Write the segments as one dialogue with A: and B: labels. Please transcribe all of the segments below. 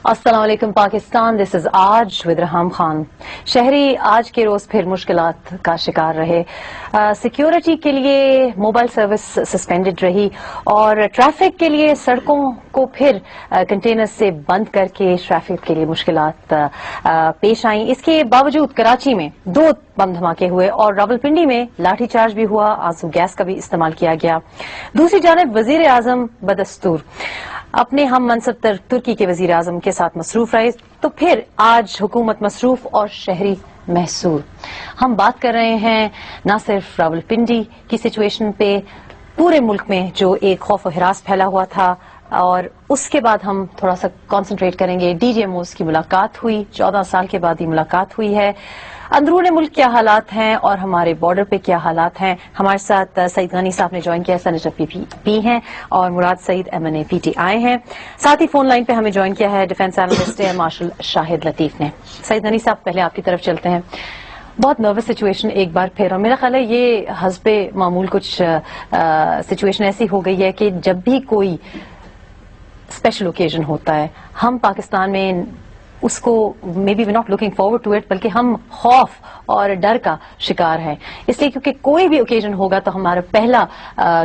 A: السلام علیکم پاکستان، دس از آج ود رحام خان. شہری آج کے روز پھر مشکلات کا شکار رہے. سیکیورٹی کے لیے موبائل سروس سسپینڈڈ رہی اور ٹریفک کے لیے سڑکوں کو پھر کنٹینر سے بند کر کے ٹریفک کے لیے مشکلات پیش آئیں. اس کے باوجود کراچی میں 2 بم دھماکے ہوئے اور راولپنڈی میں لاٹھی چارج بھی ہوا، آنسو گیس کا بھی استعمال کیا گیا. دوسری جانب وزیر اعظم بدستور اپنے ہم منصب ترکی کے وزیر اعظم کے ساتھ مصروف رہے، تو پھر آج حکومت مصروف اور شہری محصور. ہم بات کر رہے ہیں نہ صرف راولپنڈی کی سچویشن پہ، پورے ملک میں جو ایک خوف و ہراس پھیلا ہوا تھا، اور اس کے بعد ہم تھوڑا سا کانسنٹریٹ کریں گے. ڈی جی ایم اوز کی ملاقات ہوئی، 14 سال کے بعد یہ ملاقات ہوئی ہے. اندرون ملک کیا حالات ہیں اور ہمارے بارڈر پہ کیا حالات ہیں. ہمارے ساتھ سعید غنی صاحب نے جوائن کیا، سینیٹر پی ہیں، اور مراد سعید MNA PTI آئے ہیں. ساتھ ہی فون لائن پہ ہمیں جوائن کیا ہے ڈیفینس اینالسٹ مارشل شاہد لطیف نے. سعید غنی صاحب، پہلے آپ کی طرف چلتے ہیں. بہت نروس سچویشن ایک بار پھر، اور میرا خیال ہے یہ حسب معمول کچھ سچویشن ایسی ہو گئی ہے کہ جب بھی کوئی اسپیشل اوکیزن ہوتا ہے، ہم پاکستان میں اس کو maybe we not looking forward to it, بلکہ ہم خوف اور ڈر کا شکار ہیں. اس لیے کیونکہ کوئی بھی اوکیزن ہوگا تو ہمارا پہلا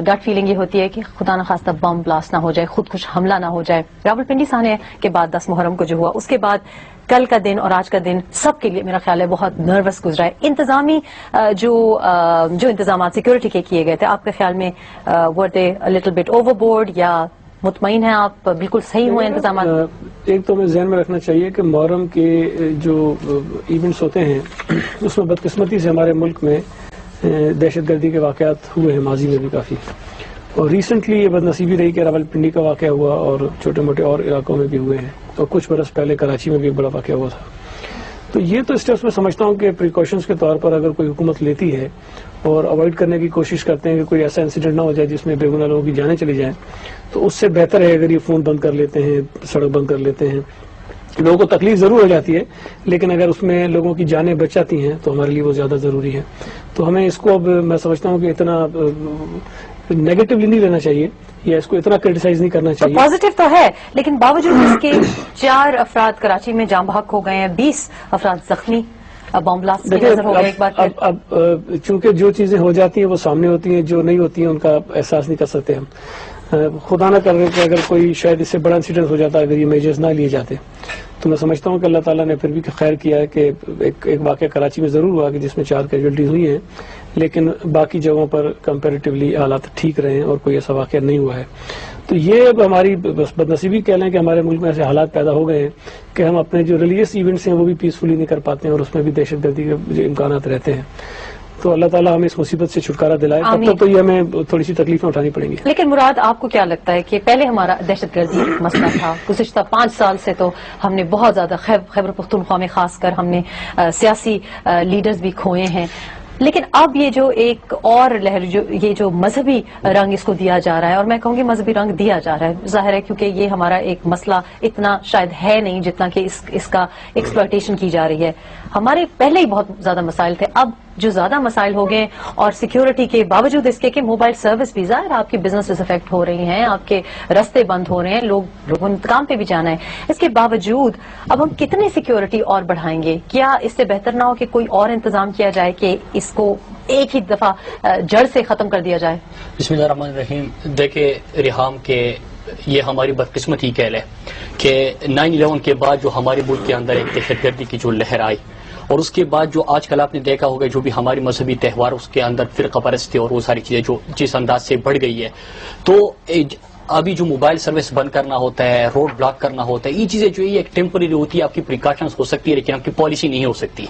A: گٹ فیلنگ یہ ہوتی ہے کہ خدا نخواستہ بم بلاسٹ نہ ہو جائے، خود کچھ حملہ نہ ہو جائے. راولپنڈی سانے کے بعد 10 محرم کو جو ہوا، اس کے بعد کل کا دن اور آج کا دن سب کے لیے میرا خیال ہے بہت نروس گزرا ہے. انتظامی جو انتظامات سیکورٹی کے کیے گئے تھے، آپ کے خیال میں ور دے لٹل بٹ اوور بورڈ، یا مطمئن ہیں آپ بالکل صحیح ہوئے انتظامات؟
B: ایک تو ہمیں ذہن میں رکھنا چاہیے کہ محرم کے جو ایونٹس ہوتے ہیں اس میں بدقسمتی سے ہمارے ملک میں دہشت گردی کے واقعات ہوئے ہیں ماضی میں بھی کافی، اور ریسنٹلی یہ بدنصیبی رہی کہ راولپنڈی کا واقعہ ہوا اور چھوٹے موٹے اور علاقوں میں بھی ہوئے ہیں، اور کچھ برس پہلے کراچی میں بھی ایک بڑا واقعہ ہوا تھا. تو یہ تو اسٹیپس میں سمجھتا ہوں کہ پریکاشنز کے طور پر اگر کوئی حکومت لیتی ہے اور اوائڈ کرنے کی کوشش کرتے ہیں کہ کوئی ایسا انسیڈنٹ نہ ہو جائے جس میں بے گناہ لوگوں کی جانیں چلی جائیں، تو اس سے بہتر ہے اگر یہ فون بند کر لیتے ہیں، سڑک بند کر لیتے ہیں. لوگوں کو تکلیف ضرور ہو جاتی ہے، لیکن اگر اس میں لوگوں کی جانیں بچ جاتی ہیں تو ہمارے لیے وہ زیادہ ضروری ہے. تو ہمیں اس کو اب میں سمجھتا ہوں کہ اتنا نیگیٹولی نہیں لینا چاہیے، یا اس کو اتنا کرٹیسائز نہیں کرنا چاہیے.
A: پازیٹیو تو ہے، لیکن باوجود اس کے 4 افراد کراچی میں جاں بحق ہو گئے ہیں، 20 افراد زخمی. بم بلاسٹ کی نظر ہو گیا ایک بار پھر.
B: اب چونکہ جو چیزیں ہو جاتی ہیں وہ سامنے ہوتی ہیں، جو نہیں ہوتی ہیں ان کا احساس نہیں کر سکتے ہم. خدا نہ کرے کہ اگر کوئی شاید اس سے بڑا انسیڈنٹ ہو جاتا اگر یہ میجرز نہ لیے جاتے، تو میں سمجھتا ہوں کہ اللہ تعالیٰ نے پھر بھی خیر کیا ہے کہ ایک واقعہ کراچی میں ضرور ہوا کہ جس میں 4 کیجویلٹیز ہوئی ہیں، لیکن باقی جگہوں پر کمپیریٹیولی حالات ٹھیک رہے ہیں اور کوئی ایسا واقعہ نہیں ہوا ہے. تو یہ اب ہماری بدنصیبی کہہ لیں کہ ہمارے ملک میں ایسے حالات پیدا ہو گئے ہیں کہ ہم اپنے جو ریلیجیس ایونٹس ہیں وہ بھی پیسفلی نہیں کر پاتے ہیں، اور اس میں بھی دہشت گردی کے جو امکانات رہتے ہیں. تو اللہ تعالیٰ ہمیں اس مصیبت سے چھٹکارا دلائے. تب تک تو یہ ہمیں تھوڑی سی تکلیفیں اٹھانی پڑیں گی.
A: لیکن مراد، آپ کو کیا لگتا ہے کہ پہلے ہمارا دہشت گردی مسئلہ تھا، گزشتہ 5 سال سے تو ہم نے بہت زیادہ خیبر پختونخوا میں خاص کر ہم نے سیاسی لیڈرز بھی کھوئے ہیں، لیکن اب یہ جو ایک اور لہر، یہ جو مذہبی رنگ اس کو دیا جا رہا ہے، اور میں کہوں گی مذہبی رنگ دیا جا رہا ہے، ظاہر ہے کیونکہ یہ ہمارا ایک مسئلہ اتنا شاید ہے نہیں جتنا کہ اس کا ایکسپلائٹیشن کی جا رہی ہے. ہمارے پہلے ہی بہت زیادہ مسائل تھے، اب جو زیادہ مسائل ہو گئے، اور سیکیورٹی کے باوجود اس کے کہ موبائل سروس بھی ظاہر آپ کی بزنس افیکٹ ہو رہی ہیں، آپ کے رستے بند ہو رہے ہیں، لوگوں نے کام پہ بھی جانا ہے. اس کے باوجود اب ہم کتنے سیکیورٹی اور بڑھائیں گے؟ کیا اس سے بہتر نہ ہو کہ کوئی اور انتظام کیا جائے کہ اس کو ایک ہی دفعہ جڑ سے ختم کر دیا جائے؟
C: بسم اللہ الرحمن الرحیم. دیکھیں ریحام کے یہ ہماری بدقسمتی کہہ لیں کہ 9/11 کے بعد جو ہمارے ملک کے اندر ایک دہشت گردی کی جو لہر آئی، اور اس کے بعد جو آج کل آپ نے دیکھا ہوگا جو بھی ہماری مذہبی تہوار اس کے اندر فرقہ پرستی اور وہ ساری چیزیں جو جس انداز سے بڑھ گئی ہے، تو ابھی جو موبائل سروس بند کرنا ہوتا ہے، روڈ بلاک کرنا ہوتا ہے، یہ چیزیں جو یہ ایک ٹیمپرری ہوتی ہے، آپ کی پریکاشنز ہو سکتی ہے لیکن آپ کی پالیسی نہیں ہو سکتی.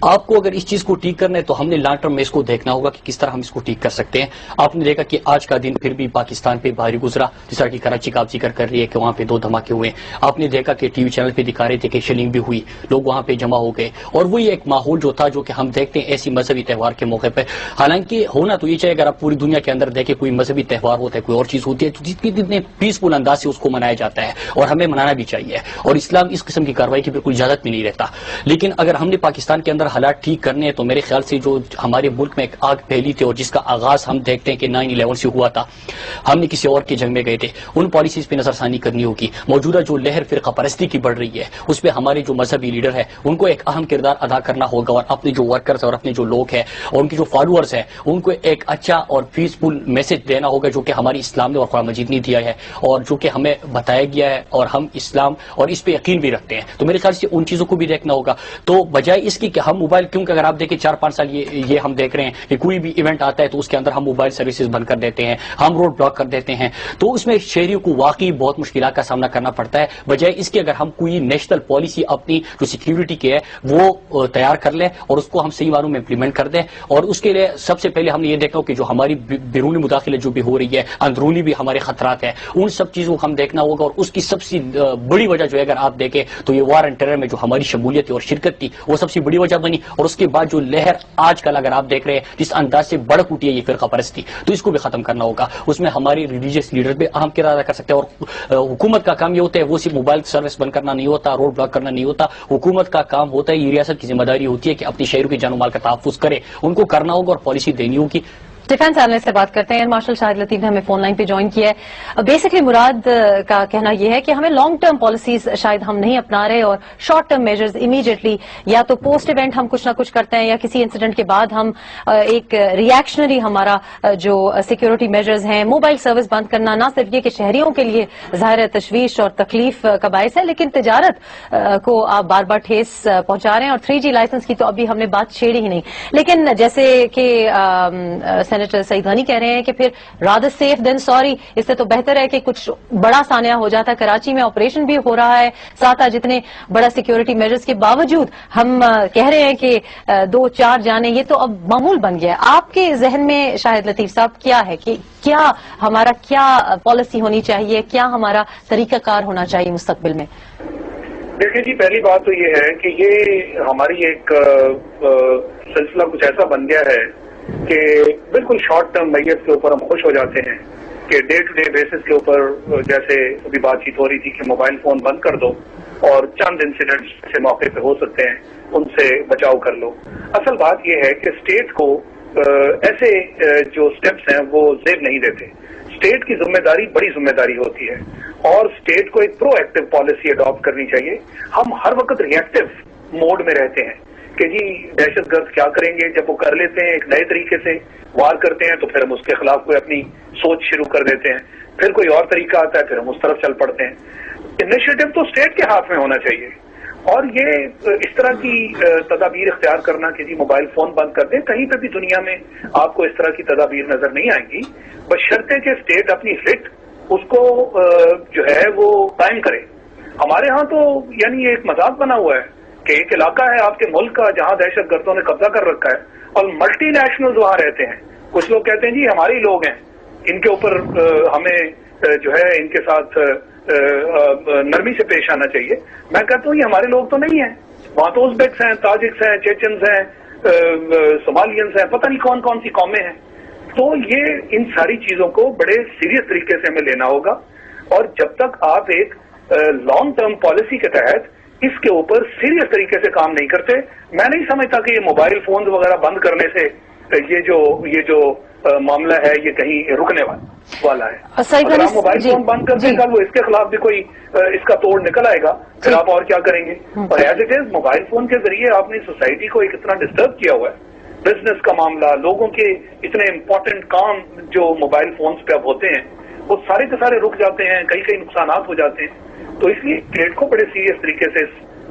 C: آپ کو اگر اس چیز کو ٹھیک کرنا ہے تو ہم نے لانگ ٹرم میں اس کو دیکھنا ہوگا کہ کس طرح ہم اس کو ٹھیک کر سکتے ہیں. آپ نے دیکھا کہ آج کا دن پھر بھی پاکستان پہ بھاری گزرا, جس طرح کی کراچی کا آپ ذکر کر رہی ہے کہ وہاں پہ 2 دھماکے ہوئے. آپ نے دیکھا کہ ٹی وی چینل پہ دکھا رہے تھے کہ شیلنگ بھی ہوئی, لوگ وہاں پہ جمع ہو گئے, اور وہی ایک ماحول جو تھا جو کہ ہم دیکھتے ہیں ایسی مذہبی تہوار کے موقع پہ. حالانکہ ہونا تو یہ چاہیے, اگر آپ پوری دنیا کے اندر دیکھیں کوئی مذہبی تہوار ہوتا ہے, کوئی اور چیز ہوتی ہے, تو جتنے پیسفل انداز سے اس کو منایا جاتا ہے, اور ہمیں منانا بھی چاہیے, اور اسلام اس قسم کی کارروائی کی بالکل اجازت میں نہیں رہتا. لیکن اگر ہم نے پاکستان کے اندر حالات ٹھیک کرنے ہیں تو میرے خیال سے جو ہمارے ملک میں ایک آگ پھیلی تھی اور جس کا آغاز ہم دیکھتے ہیں کہ 9/11 سے ہوا تھا, ہم نے کسی اور کی جنگ میں گئے تھے, ان پالیسیز پہ نظر ثانی کرنی ہوگی. موجودہ جو لہر فرقہ پرستی کی بڑھ رہی ہے اس پہ ہمارے جو مذہبی لیڈر ہے ان کو ایک اہم کردار ادا کرنا ہوگا, اور اپنے جو ورکرز اور اپنے جو لوگ ہیں اور ان کی جو فالوورز ہیں ان کو ایک اچھا اور پیسفل میسج دینا ہوگا جو کہ ہماری اسلام نے اور قرآن مجید نے دیا ہے, اور جو کہ ہمیں بتایا گیا ہے, اور ہم اسلام اور اس پہ یقین بھی رکھتے ہیں. تو میرے خیال سے ان چیزوں کو بھی دیکھنا ہوگا. تو بجائے اس کی کہ ہم موبائل, کیونکہ اگر آپ دیکھیں 4-5 سال یہ ہم دیکھ رہے ہیں کہ کوئی بھی ایونٹ آتا ہے تو اس کے اندر ہم موبائل سروسز بند کر دیتے ہیں, ہم روڈ بلاک کر دیتے ہیں, تو اس میں شہریوں کو واقعی بہت مشکلات کا سامنا کرنا پڑتا ہے. بجائے اس کے اگر ہم کوئی نیشنل پالیسی اپنی جو سیکیورٹی کی ہے وہ تیار کر لیں اور اس کو ہم صحیح معنوں میں امپلیمنٹ کر دیں. اور اس کے لیے سب سے پہلے ہم نے یہ دیکھا کہ جو ہماری بیرونی مداخلت جو بھی ہو رہی ہے, اندرونی بھی ہمارے خطرات ہیں, ان سب چیزوں کو ہم دیکھنا ہوگا. اور اس کی سب سے بڑی وجہ جو ہے اگر آپ دیکھیں تو یہ وار اینڈ ٹیرر میں جو ہماری شمولیت تھی اور شرکت تھی وہ سب سے بڑی وجہ بنی. اور اس کے بعد جو لہر آج کل اگر آپ دیکھ رہے ہیں جس انداز سے بڑک اٹھی ہے یہ فرقہ پرستی, تو اس کو بھی ختم کرنا ہوگا. اس میں ہماری ریلیجیس لیڈر بھی اہم کردار ادا کر سکتے ہیں. اور حکومت کا کام یہ ہوتا ہے, وہ صرف موبائل سروس بند کرنا نہیں ہوتا, روڈ بلاک کرنا نہیں ہوتا. حکومت کا کام ہوتا ہے, یہ ریاست کی ذمہ داری ہوتی ہے کہ اپنی شہروں کے جان و مال کا تحفظ کرے, ان کو کرنا ہوگا اور پالیسی دینی ہوگی.
A: ڈیفینس اینالسٹ سے بات کرتے ہیں. مارشل شاہد لطیف نے ہمیں فون لائن پہ جوائن کیا ہے. بیسکلی مراد کا کہنا یہ ہے کہ ہمیں لانگ ٹرم پالیسیز شاید ہم نہیں اپنا رہے, اور شارٹ ٹرم میجرز امیڈیٹلی یا تو پوسٹ ایونٹ ہم کچھ نہ کچھ کرتے ہیں, یا کسی انسیڈنٹ کے بعد ہم ایک ریئیکشنری ہمارا جو سیکیورٹی میجرز ہیں, موبائل سروس بند کرنا نہ صرف یہ کہ شہریوں کے لیے ظاہر تشویش اور تکلیف کا باعث ہے, لیکن تجارت کو آپ بار بار ٹھیس پہنچا رہے ہیں. اور 3G لائسنس کی تو ابھی ہم نے بات چھیڑی ہی نہیں. لیکن جیسے کہ سینیٹر سعید غنی کہہ رہے ہیں کہ پھر رادر سیف دین سوری, اس سے تو بہتر ہے کہ کچھ بڑا سانحہ ہو جاتا. کراچی میں آپریشن بھی ہو رہا ہے, ساتھ جتنے بڑا سیکیورٹی میجرز کے باوجود ہم کہہ رہے ہیں کہ 2-4 جانے, یہ تو اب معمول بن گیا ہے. آپ کے ذہن میں شاہد لطیف صاحب کیا ہے کہ کیا ہمارا کیا پالیسی ہونی چاہیے, کیا ہمارا طریقہ کار ہونا چاہیے مستقبل میں؟
D: دیکھیں جی, پہلی بات تو یہ ہے کہ یہ ہماری ایک سلسلہ کچھ ایسا بن گیا ہے کہ بالکل شارٹ ٹرم میجرز کے اوپر ہم خوش ہو جاتے ہیں کہ ڈے ٹو ڈے بیسس کے اوپر, جیسے ابھی بات چیت ہو رہی تھی کہ موبائل فون بند کر دو اور چند انسیڈنٹس سے موقع پہ ہو سکتے ہیں ان سے بچاؤ کر لو. اصل بات یہ ہے کہ اسٹیٹ کو ایسے جو سٹیپس ہیں وہ زیب نہیں دیتے. اسٹیٹ کی ذمہ داری بڑی ذمہ داری ہوتی ہے, اور اسٹیٹ کو ایک پرو ایکٹیو پالیسی اڈاپٹ کرنی چاہیے. ہم ہر وقت ری ایکٹیو موڈ میں رہتے ہیں کہ جی دہشت گرد کیا کریں گے, جب وہ کر لیتے ہیں ایک نئے طریقے سے وار کرتے ہیں تو پھر ہم اس کے خلاف کوئی اپنی سوچ شروع کر دیتے ہیں, پھر کوئی اور طریقہ آتا ہے پھر ہم اس طرف چل پڑتے ہیں. انیشیٹو تو اسٹیٹ کے ہاتھ میں ہونا چاہیے, اور یہ اس طرح کی تدابیر اختیار کرنا کہ جی موبائل فون بند کر دیں, کہیں پہ بھی دنیا میں آپ کو اس طرح کی تدابیر نظر نہیں آئیں گی, بشرطے کہ اسٹیٹ اپنی فٹ اس کو جو ہے وہ قائم کرے. ہمارے ہاں تو یعنی ایک مذاق بنا ہوا ہے کہ ایک علاقہ ہے آپ کے ملک کا جہاں دہشت گردوں نے قبضہ کر رکھا ہے اور ملٹی نیشنل وہاں رہتے ہیں. کچھ لوگ کہتے ہیں جی ہمارے ہی لوگ ہیں, ان کے اوپر ہمیں جو ہے ان کے ساتھ نرمی سے پیش آنا چاہیے. میں کہتا ہوں یہ ہمارے لوگ تو نہیں ہیں, وہاں تو ازبیکس ہیں, تاجکس ہیں, چیچنز ہیں, صومالینس ہیں, پتہ نہیں کون کون سی قومیں ہیں. تو یہ ان ساری چیزوں کو بڑے سیریس طریقے سے ہمیں لینا ہوگا, اور جب تک آپ ایک لانگ ٹرم پالیسی کے تحت اس کے اوپر سیریس طریقے سے کام نہیں کرتے, میں نہیں سمجھتا کہ یہ موبائل فون وغیرہ بند کرنے سے یہ جو معاملہ ہے یہ کہیں رکنے والا ہے. اگر آپ موبائل فون بند کرتے ہیں کل وہ اس کے خلاف بھی کوئی اس کا توڑ نکل آئے گا, پھر آپ اور کیا کریں گے. اور as it is mobile phone کے ذریعے آپ نے سوسائٹی کو ایک اتنا ڈسٹرب کیا ہوا ہے, بزنس کا معاملہ, لوگوں کے اتنے امپورٹنٹ کام جو موبائل فونز پہ اب ہوتے ہیں وہ سارے کے سارے رک جاتے ہیں, کئی نقصانات ہو جاتے ہیں. تو اس لیے اسٹیٹ کو بڑے سیریس طریقے سے اس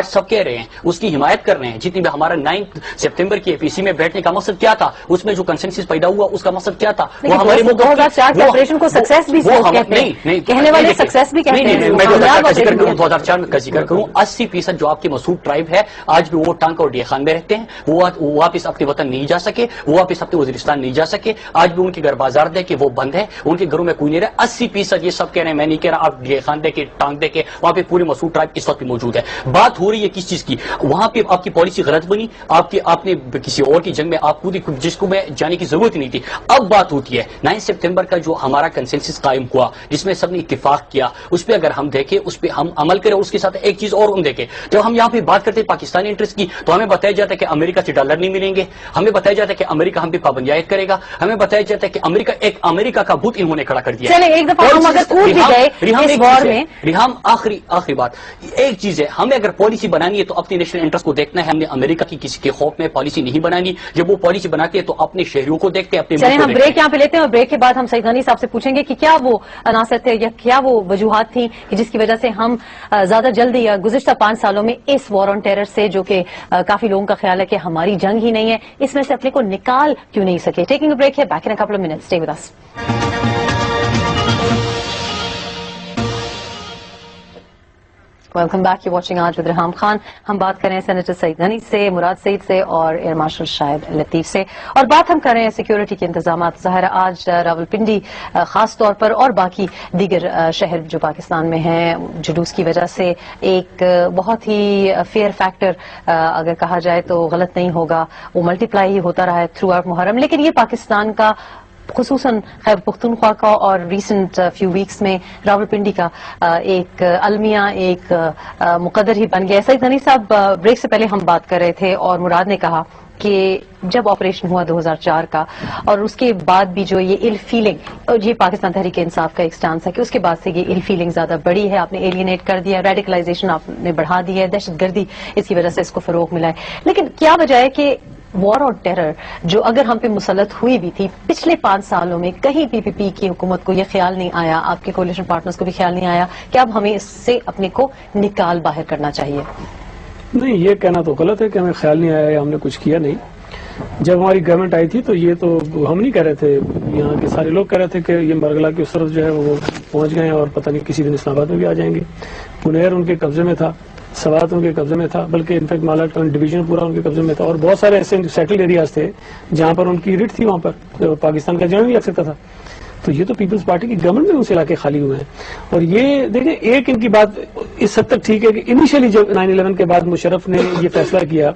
C: آج سب کہہ رہے ہیں اس کی حمایت کر رہے ہیں. جتنی بھی ہمارا 9 سپتمبر کی APC میں بیٹھنے کا مقصد کیا تھا, اس میں جو کنسنسس پیدا ہوا اس کا مقصد کیا تھا, وہ ہمارے
A: 2004 کے آپریشن کو سکسیس بھی کہتے ہیں, کہنے والے سکسیس بھی کہتے ہیں.
C: میں 2004 کا ذکر کروں, 2004 کا ذکر کروں, 80% جو آپ کے مسعود ٹرائب ہے آج بھی وہ ٹانک اور ڈیہ خان میں رہتے ہیں, وہ واپس اپنے وطن نہیں جا سکے, وہ واپس اپنے وزیرستان نہیں جا سکے. آج بھی ان کے گھر بازار دیکھے وہ بند ہے, ان کے گھروں میں کوئی نہیں رہا. 80% یہ سب کہہ رہے ہیں, میں نہیں کہہ رہا, آپ ڈیہ خان دیکھے, ٹانک دیکھے, وہاں پہ پورے مسعود ٹرائب اس وقت بھی موجود ہے. بات ہو رہی ہے کس چیز کی, وہاں پہ آپ کی پالیسی غلط بنی, آپ نے کسی اور کی جنگ میں آپ خود جس کو میں جانے کی ضرورت نہیں تھی. اب بات ہوتی ہے 9 سپتمبر کا جو ہمارا کنسنسس قائم ہوا, جس میں سب نے اتفاق کیا, اس پہ اگر ہم دیکھیں, اس پہ ہم عمل کریں, اور اس کے ساتھ ایک چیز اور ہم دیکھیں, جب ہم یہاں پہ بات کرتے ہیں پاکستانی انٹرسٹ کی, تو ہمیں بتایا جاتا ہے کہ امریکہ سے ڈالر نہیں ملیں گے, ہمیں بتایا جاتا ہے کہ امریکہ ہم پہ پابندی عائد کرے گا, ہمیں بتایا جاتا ہے کہ امریکہ کا بت انہوں نے کھڑا کر دیا.
A: چلے ایک دفعہ ہم اگر کود بھی گئے اس وار میں,
C: ریحام آخری بات ایک چیز ہے, ہمیں اگر پالیسی بنانی ہے تو اپنے نیشنل انٹرسٹ کو دیکھنا ہے. ہم نے امریکہ کی کسی کے خوف میں پالیسی نہیں بنانی. جب وہ پالیسی بناتے ہیں تو اپنے شہریوں کو دیکھتے ہیں, اپنے
A: چلیں ہم بریک یہاں پہ لیتے ہیں, اور بریک کے بعد ہم سعید غنی صاحب سے پوچھیں گے کہ کیا وہ عناصر تھے یا کیا وہ وجوہات تھیں کہ جس کی وجہ سے ہم زیادہ جلدی یا گزشتہ 5 سالوں میں اس وار آن ٹیرر سے, جو کہ کافی لوگوں کا خیال ہے کہ ہماری جنگ ہی نہیں ہے, اس میں سے اپنے کو نکال کیوں نہیں سکے. ٹیکنگ اے بریک ہے, back in a couple of minutes, stay with us. Welcome back, you watching آج ود ریحام خان. ہم بات کر رہے ہیں سینیٹر سعید غنی سے, مراد سعید سے اور ایئر مارشل شاہد لطیف سے, اور بات ہم کر رہے ہیں سیکیورٹی کے انتظامات. ظاہر آج راولپنڈی خاص طور پر اور باقی دیگر شہر جو پاکستان میں ہیں, جلوس کی وجہ سے ایک بہت ہی فیئر فیکٹر اگر کہا جائے تو غلط نہیں ہوگا, وہ ملٹی پلائی ہی ہوتا رہا ہے تھرو آؤٹ محرم. لیکن یہ پاکستان کا, خصوصاً خیبر پختونخوا کا اور ریسنٹ فیو ویکس میں راولپنڈی کا ایک المیہ, ایک مقدر ہی بن گیا. سعید غنی صاحب, بریک سے پہلے ہم بات کر رہے تھے اور مراد نے کہا کہ جب آپریشن ہوا 2004 کا, اور اس کے بعد بھی جو یہ ال فیلنگ, یہ پاکستان تحریک انصاف کا ایک سٹانس ہے کہ اس کے بعد سے یہ ال فیلنگ زیادہ بڑی ہے, آپ نے ایلینیٹ کر دیا, ریڈیکلائزیشن آپ نے بڑھا دی ہے, دہشت گردی اس کی وجہ سے اس کو فروغ ملا ہے. لیکن کیا وجہ ہے کہ وار آن ٹیرر جو اگر ہم پہ مسلط ہوئی بھی تھی پچھلے 5 سالوں میں, کہیں PPP کی حکومت کو یہ خیال نہیں آیا, آپ کے کولیشن پارٹنرز کو بھی خیال نہیں آیا کہ اب ہمیں اس سے اپنے کو نکال باہر کرنا چاہیے؟
B: نہیں, یہ کہنا تو غلط ہے کہ ہمیں خیال نہیں آیا یا ہم نے کچھ کیا نہیں. جب ہماری گورنمنٹ آئی تھی تو یہ تو ہم نہیں کہہ رہے تھے, یہاں کے سارے لوگ کہہ رہے تھے کہ یہ مرغلہ کی اس طرف جو ہے وہ پہنچ گئے ہیں اور پتہ نہیں کسی دن اسلام آباد میں بھی آ جائیں گے. پنیر ان کے قبضے میں تھا, سوات ان کے قبضے میں تھا, بلکہ انفیکٹ مالاٹن ڈویژن پورا ان کے قبضے میں تھا, اور بہت سارے ایسے سیٹلڈ ایریاز تھے جہاں پر ان کی ریٹ تھی, وہاں پر پاکستان کا جنرل نہیں لگ سکتا تھا. تو یہ تو پیپلز پارٹی کی گورنمنٹ میں ان سے علاقے خالی ہوئے ہیں. اور یہ دیکھیں, ایک ان کی بات اس حد تک ٹھیک ہے کہ انیشلی جب 9/11 کے بعد مشرف نے یہ فیصلہ کیا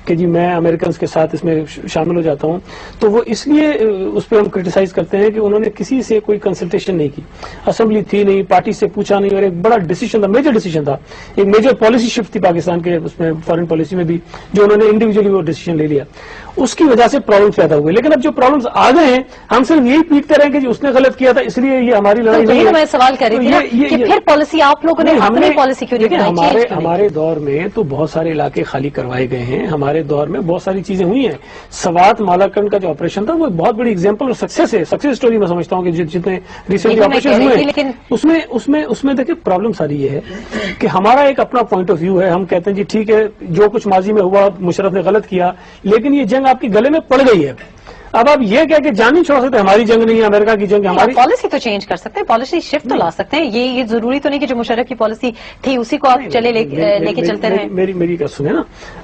B: کہ جی میں امریکنز کے ساتھ اس میں شامل ہو جاتا ہوں, تو وہ اس لیے اس پہ ہم کرٹیسائز کرتے ہیں کہ انہوں نے کسی سے کوئی کنسلٹیشن نہیں کی, اسمبلی تھی نہیں, پارٹی سے پوچھا نہیں, اور ایک بڑا ڈیسیجن تھا, میجر ڈیسیجن تھا, ایک میجر پالیسی شفٹ تھی پاکستان کے اس میں فارن پالیسی میں بھی, جو انہوں نے انڈیویجلی وہ ڈیسیجن لے لیا. اس کی وجہ سے پرابلمس پیدا ہوئے. لیکن اب جو پرابلمس آ گئے ہیں, ہم صرف یہی پیٹتے رہے کہ جی اس نے غلط کیا تھا اس لیے یہ ہماری لڑائی نہیں ہے.
A: میں سوال کر رہی تھی کہ پھر پالیسی آپ لوگوں نے اپنی پالیسی کیوں نہیں بنائی؟
B: ہمارے دور میں تو بہت سارے علاقے خالی کروائے گئے ہیں, ہمارے دور میں بہت ساری چیزیں ہوئی ہیں. سوات مالاکنڈ کا جو آپریشن تھا وہ بہت بڑی ایگزامپل اور سکسیس ہے, سکسیس اسٹوری میں سمجھتا ہوں کہ جتنے ریسنٹلی آپریشن ہوئے ہیں اس میں دیکھیں پرابلم ساری یہ ہے کہ ہمارا ایک اپنا پوائنٹ آف ویو ہے. ہم کہتے ہیں جی ٹھیک ہے جو کچھ ماضی میں ہوا مشرف نے غلط کیا, لیکن یہ جنگ آپ کے گلے میں پڑ گئی ہے. اب آپ یہ کہہ کہ جان نہیں چھوڑ سکتے ہماری جنگ نہیں ہے, امریکہ کی جنگ ہماری.
A: پالیسی تو چینج کر سکتے ہیں, پالیسی شفٹ تو لا سکتے ہیں. یہ ضروری تو نہیں کہ جو مشرف کی پالیسی تھی اسی کو آپ چلے لے کے چلتے رہیں.
B: میری بات سنیں نا,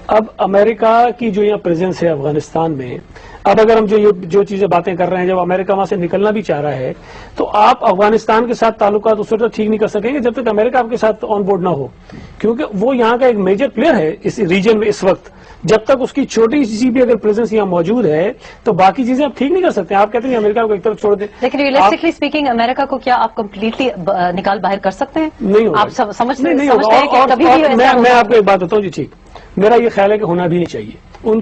B: اب امریکہ کی جو یہاں پریزنس ہے افغانستان میں, اب اگر ہم جو چیزیں باتیں کر رہے ہیں, جب امریکہ وہاں سے نکلنا بھی چاہ رہا ہے تو آپ افغانستان کے ساتھ تعلقات اس وقت ٹھیک نہیں کر سکیں گے جب تک امریکہ آپ کے ساتھ آن بورڈ نہ ہو, کیونکہ وہ یہاں کا ایک میجر پلیئر ہے اس ریجن میں اس وقت. جب تک اس کی چھوٹی سی بھی اگر پریزنس یہاں موجود ہے تو باقی چیزیں آپ ٹھیک نہیں کر سکتے. آپ کہتے ہیں امریکہ کو ایک طرف چھوڑ دیں,
A: لیکن ریئلسٹکلی اسپیکنگ امریکہ کو کیا آپ کمپلیٹلی نکال باہر کر سکتے ہیں؟
B: نہیں ہوگا,
A: آپ سمجھتے ہیں
B: میں آپ کو ایک بات بتاؤں جی, ٹھیک, میرا یہ خیال ہے کہ ہونا بھی نہیں چاہیے. ان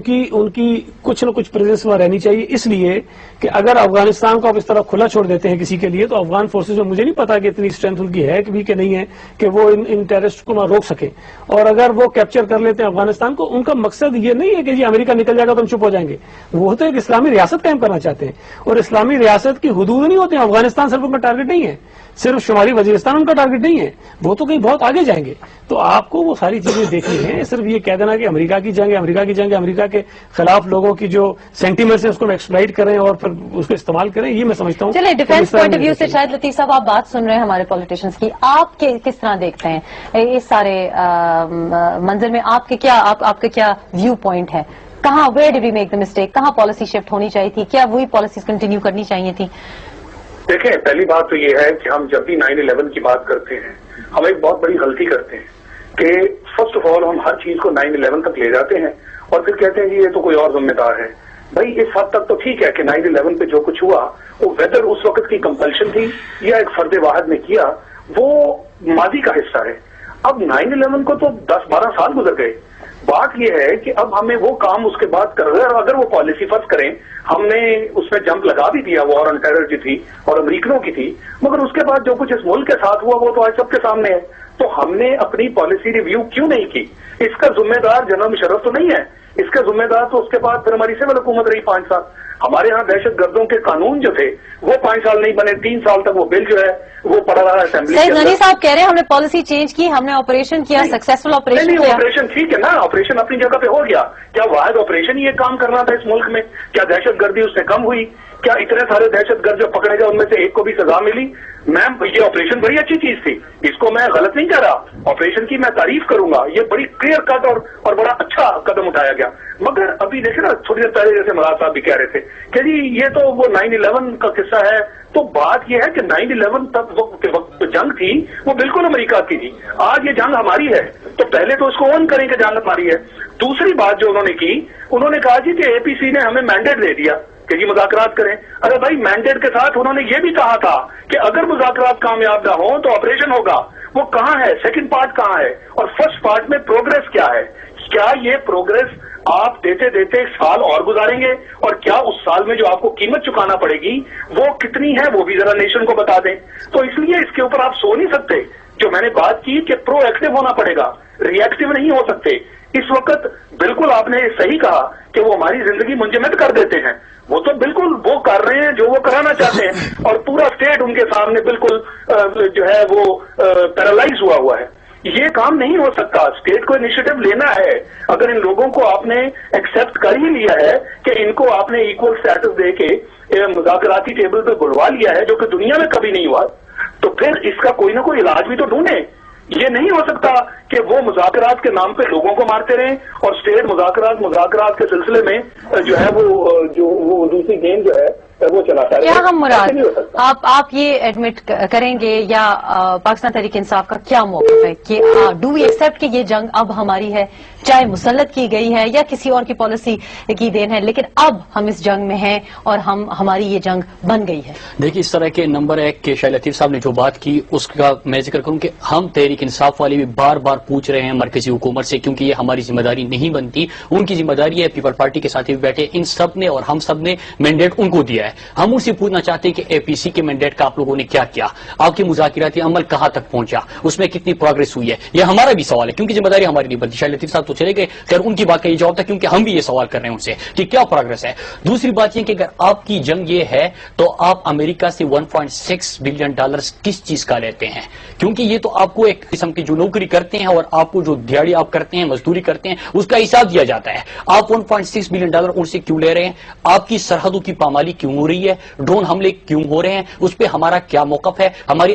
B: کی کچھ نہ کچھ پریزنس وہاں رہنی چاہیے، اس لیے کہ اگر افغانستان کو آپ اس طرح کھلا چھوڑ دیتے ہیں کسی کے لیے تو افغان فورسز میں مجھے نہیں پتا کہ اتنی اسٹرینتھ ان کی ہے بھی کہ نہیں ہے کہ وہ ان ٹیررسٹ کو نہ روک سکیں، اور اگر وہ کیپچر کر لیتے ہیں افغانستان کو، ان کا مقصد یہ نہیں ہے کہ جی امریکہ نکل جائے گا تو ہم چپ ہو جائیں گے، وہ تو ایک اسلامی ریاست قائم کرنا چاہتے ہیں، اور اسلامی ریاست کی حدود نہیں ہوتے ہیں، افغانستان صرف ان کا ٹارگٹ نہیں ہے، صرف شمالی وزیرستان ان کا ٹارگٹ نہیں ہے، وہ تو کہیں بہت آگے جائیں گے۔ تو آپ کو وہ ساری چیزیں دیکھنی ہیں، صرف یہ کہہ دینا کہ امریکہ کی جنگ ہے، امریکہ کے خلاف لوگوں کی جو سینٹیمنٹس ہیں اس کو ایکسپلائٹ کریں اور پھر اس کو استعمال کریں، یہ میں سمجھتا ہوں۔
A: چلیں، ڈیفینس پوائنٹ آف ویو سے شاید لطیف صاحب آپ بات سن رہے ہیں ہمارے پولیٹیشنز کی، آپ کس طرح دیکھتے ہیں اس سارے منظر میں؟ آپ کا کیا ویو پوائنٹ ہے؟ کہاں where did we make the mistake? کہاں پالیسی شفٹ ہونی چاہیے تھی؟ کیا وہی پالیسیز کنٹینیو کرنی چاہیے تھی؟
D: دیکھیں، پہلی بات تو یہ ہے کہ ہم جب بھی 9/11 کی بات کرتے ہیں ہم ایک بہت بڑی غلطی کرتے ہیں کہ فرسٹ آف آل ہم ہر چیز کو 9/11 تک لے جاتے ہیں اور پھر کہتے ہیں جی یہ تو کوئی اور ذمہ دار ہے۔ بھائی اس حد تک تو ٹھیک ہے کہ 9/11 پہ جو کچھ ہوا وہ ویدر اس وقت کی کمپلشن تھی یا ایک فرد واحد نے کیا، وہ ماضی کا حصہ ہے۔ اب 9/11 کو تو 10-12 سال گزر گئے، بات یہ ہے کہ اب ہمیں وہ کام اس کے بعد کر رہے ہیں، اور اگر وہ پالیسی فرض کریں ہم نے اس میں جمپ لگا بھی دیا، وار آن ٹیرر جو تھی اور امریکنوں کی تھی، مگر اس کے بعد جو کچھ اس ملک کے ساتھ ہوا وہ تو آج سب کے سامنے ہے، تو ہم نے اپنی پالیسی ریویو کیوں نہیں کی؟ اس کا ذمہ دار جنرل مشرف تو نہیں ہے، اس کا ذمہ دار تو اس کے بعد پھر ہماری سول حکومت رہی 5 سال۔ ہمارے ہاں دہشت گردوں کے قانون جو تھے وہ 5 سال نہیں بنے، 3 سال تک وہ بل جو ہے وہ پڑا رہا اسمبلی کے
A: سید
D: اندر۔
A: غنی صاحب کہہ رہے ہیں ہم نے پالیسی چینج کی، ہم نے آپریشن کیا، سکسیسفل آپریشن
D: نہیں،
A: کیا۔
D: آپریشن ٹھیک ہے نا، آپریشن اپنی جگہ پہ ہو گیا، کیا واحد آپریشن ہی یہ کام کرنا تھا اس ملک میں؟ کیا دہشت گردی اس سے کم ہوئی؟ کیا اتنے سارے دہشت گرد جو پکڑے گئے ان میں سے ایک کو بھی سزا ملی؟ میم یہ آپریشن بڑی اچھی چیز تھی، اس کو میں غلط نہیں کہہ رہا، آپریشن کی میں تعریف کروں گا، یہ بڑی کلیئر کٹ اور بڑا اچھا قدم اٹھایا گیا۔ مگر ابھی دیکھیں نا، تھوڑی دیر پہلے جیسے مراد صاحب بھی کہہ رہے تھے کہ جی یہ تو وہ 9/11 کا قصہ ہے، تو بات یہ ہے کہ 9/11 تک وقت جنگ تھی وہ بالکل امریکہ کی تھی، آج یہ جنگ ہماری ہے، تو پہلے تو اس کو اون کریں کہ جنگ ہماری ہے۔ دوسری بات جو انہوں نے کی، انہوں نے کہا جی کہ APC نے ہمیں مینڈیٹ دے دیا کہ جی مذاکرات کریں۔ ارے بھائی، مینڈیٹ کے ساتھ انہوں نے یہ بھی کہا تھا کہ اگر مذاکرات کامیاب نہ ہوں تو آپریشن ہوگا، وہ کہاں ہے؟ سیکنڈ پارٹ کہاں ہے؟ اور فرسٹ پارٹ میں پروگرس کیا ہے؟ کیا یہ پروگرس آپ دیتے دیتے 1 سال اور گزاریں گے؟ اور کیا اس سال میں جو آپ کو قیمت چکانا پڑے گی وہ کتنی ہے وہ بھی ذرا نیشن کو بتا دیں۔ تو اس لیے اس کے اوپر آپ سو نہیں سکتے، جو میں نے بات کی کہ پرو ایکٹیو ہونا پڑے گا، ری ایکٹیو نہیں ہو سکتے۔ اس وقت بالکل آپ نے صحیح کہا کہ وہ ہماری زندگی منجمد کر دیتے ہیں، وہ تو بالکل وہ کر رہے ہیں جو وہ کرانا چاہتے ہیں، اور پورا اسٹیٹ ان کے سامنے بالکل جو ہے وہ پیرالائز ہوا ہے۔ یہ کام نہیں ہو سکتا، اسٹیٹ کو انیشیٹو لینا ہے۔ اگر ان لوگوں کو آپ نے ایکسپٹ کر ہی لیا ہے کہ ان کو آپ نے ایکول سٹیٹس دے کے مذاکراتی ٹیبل پہ بلوا لیا ہے، جو کہ دنیا میں کبھی نہیں ہوا، تو پھر اس کا کوئی نہ کوئی علاج بھی تو ڈھونڈیں۔ یہ نہیں ہو سکتا کہ وہ مذاکرات کے نام پہ لوگوں کو مارتے رہیں اور اسٹیٹ مذاکرات کے سلسلے میں جو ہے وہ دوسری گیم جو ہے وہ چلاتا ہے۔
A: کیا ہم مراد آپ یہ ایڈمٹ کریں گے یا پاکستان تحریک انصاف کا کیا موقف ہے کہ ڈو وی ایکسپٹ کہ یہ جنگ اب ہماری ہے، چاہے مسلط کی گئی ہے یا کسی اور کی پالیسی کی دین ہے، لیکن اب ہم اس جنگ میں ہیں اور ہماری یہ جنگ بن گئی ہے؟
C: دیکھیے، اس طرح کے نمبر 1 کے شاہ لطیف صاحب نے جو بات کی اس کا میں ذکر کروں کہ ہم تحریک انصاف والے بھی بار بار پوچھ رہے ہیں مرکزی حکومت سے، کیونکہ یہ ہماری ذمہ داری نہیں بنتی، ان کی ذمہ داری ہے۔ پیپل پارٹی کے ساتھ بھی بیٹھے، ان سب نے اور ہم سب نے مینڈیٹ ان کو دیا ہے۔ ہم ان سے پوچھنا چاہتے ہیں کہ APC کے مینڈیٹ کا آپ لوگوں نے کیا کیا؟ آپ کی مذاکراتی عمل کہاں تک پہنچا؟ اس میں کتنی پروگرس ہوئی ہے؟ یہ ہمارا بھی سوال ہے، کیونکہ ذمہ داری ہماری نہیں بنتی۔ شاہ لطیف صاحب تو چلے گئے، خیر ان کی بات کا یہ جواب تھا، کیونکہ ہم بھی یہ سوال کر رہے ہیں ان سے کہ کیا پروگرس ہے۔ دوسری بات یہ کہ اگر آپ کی جنگ یہ ہے تو آپ امریکہ سے $1.6 بلین کس چیز کا لیتے ہیں؟ کیونکہ یہ تو آپ کو ایک قسم کی جو نوکری کرتے ہیں اور آپ کو جو دیہڑی آپ کرتے ہیں، مزدوری کرتے ہیں، اس کا حساب دیا جاتا ہے۔ آپ $1.6 بلین ان سے کیوں لے رہے ہیں؟ آپ کی سرحدوں کی پامالی کیوں ہو رہی ہے؟ ڈرون حملے کیوں ہو رہے ہیں؟ اس پہ ہمارا کیا موقف ہے؟ ہماری